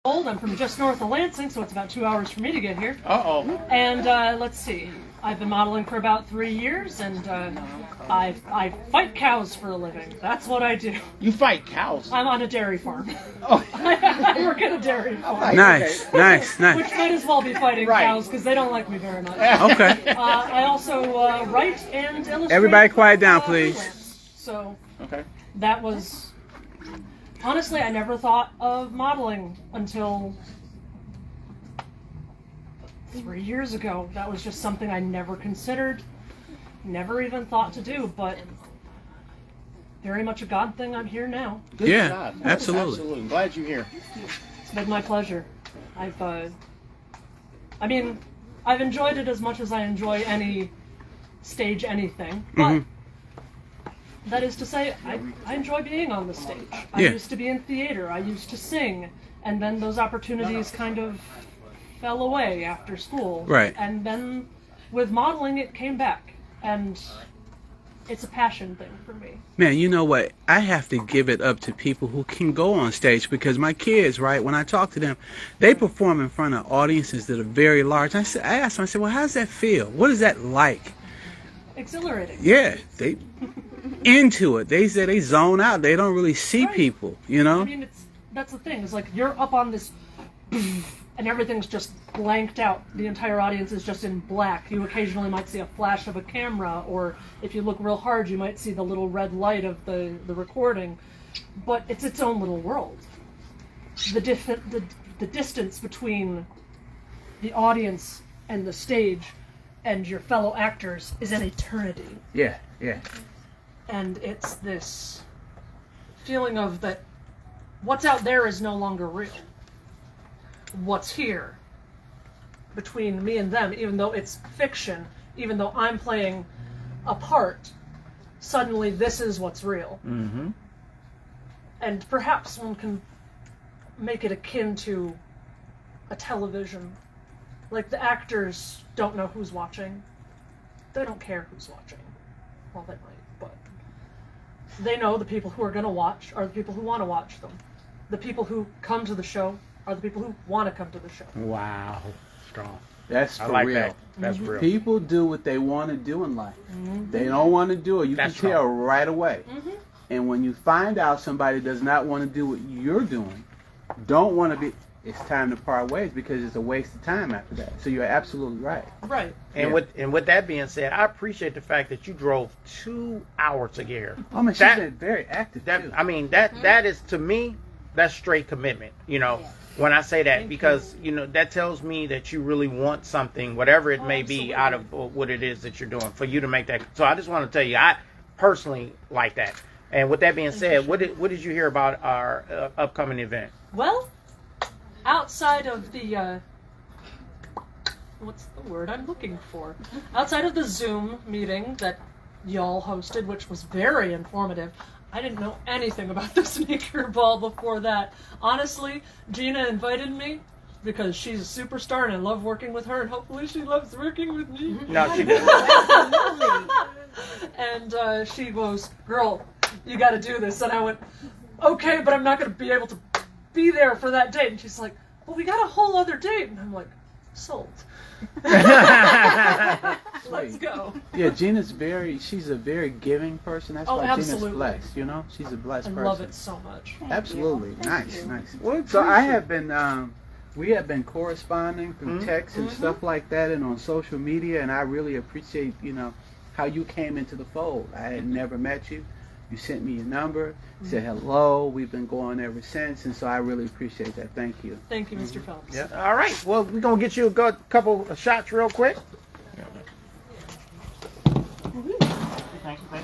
old. I'm from just north of Lansing, so it's about 2 hours for me to get here. Uh-oh. And let's see. I've been modeling for about 3 years, and I fight cows for a living. That's what I do. You fight cows? I'm on a dairy farm. Oh. I work at a dairy farm. Nice. Which might as well be fighting cows, because they don't like me very much. Okay. I also write and illustrate. Everybody quiet down, please. freelance. So Okay. that was... Honestly, I never thought of modeling until 3 years ago. That was just something I never considered, never even thought to do, but very much a God thing. I'm here now. Good Yeah, job. absolutely. Absolutely. Glad you're here. It's been my pleasure. I've enjoyed it as much as I enjoy any stage anything, but that is to say, I enjoy being on the stage. I Yeah. used to be in theater, I used to sing, and then those opportunities kind of fell away after school. Right. And then with modeling, it came back, and it's a passion thing for me. Man, you know what? I have to give it up to people who can go on stage, because my kids, right, when I talk to them, they perform in front of audiences that are very large. I asked them, I said, well, how does that feel? What is that like? Exhilarating. Yeah, they into it. They say they zone out. They don't really see Right. people, you know? I mean, that's the thing. It's like you're up on this, and everything's just blanked out. The entire audience is just in black. You occasionally might see a flash of a camera, or if you look real hard, you might see the little red light of the recording. But it's its own little world. The distance between the audience and the stage and your fellow actors is an eternity. Yeah, yeah. And it's this feeling of that what's out there is no longer real. What's here between me and them, even though it's fiction, even though I'm playing a part, suddenly this is what's real. Mm-hmm. And perhaps one can make it akin to a television. Like, the actors don't know who's watching. They don't care who's watching. Well, they might, but they know the people who are going to watch are the people who want to watch them. The people who come to the show are the people who want to come to the show. Wow. Strong. That's I for like real. that. That's real. People do what they want to do in life. They don't want to do it. You That's can tell strong. right away. Mm-hmm. And when you find out somebody does not want to do what you're doing, don't want to be, it's time to part ways, because it's a waste of time after that. So you're absolutely right. Right. And Yeah. with that being said, I appreciate the fact that you drove 2 hours to get here. Oh man, she's That- been very active That too. I mean, that is, to me, that's straight commitment. You know, when I say that, Thank because you know that tells me that you really want something, whatever it may be, Absolutely. out of what it is that you're doing, for you to make that. So I just want to tell you, I personally like that. And with that being said, what did you hear about our upcoming event? Well, outside of the, what's the word I'm looking for? Outside of the Zoom meeting that y'all hosted, which was very informative, I didn't know anything about the sneaker ball before that. Honestly, Gina invited me because she's a superstar and I love working with her, and hopefully she loves working with me. No, she didn't. And she goes, girl, you got to do this. And I went, okay, but I'm not going to be able to be there for that date. And she's like, well, we got a whole other date. And I'm like, sold. Let's go. Yeah, Gina's she's a very giving person. That's Oh, why absolutely. Gina's blessed, you know? She's a blessed I person. love it so much. Absolutely. Nice, you. nice. Well, So I have been, we have been corresponding through Mhm. text and stuff like that, and on social media, and I really appreciate, you know, how you came into the fold. I had never met you. You sent me your number, said hello. We've been going ever since, and so I really appreciate that. Thank you. Thank you, Mr. Phelps. Yeah. All right. Well, we're gonna get you a couple of shots real quick. Thank you.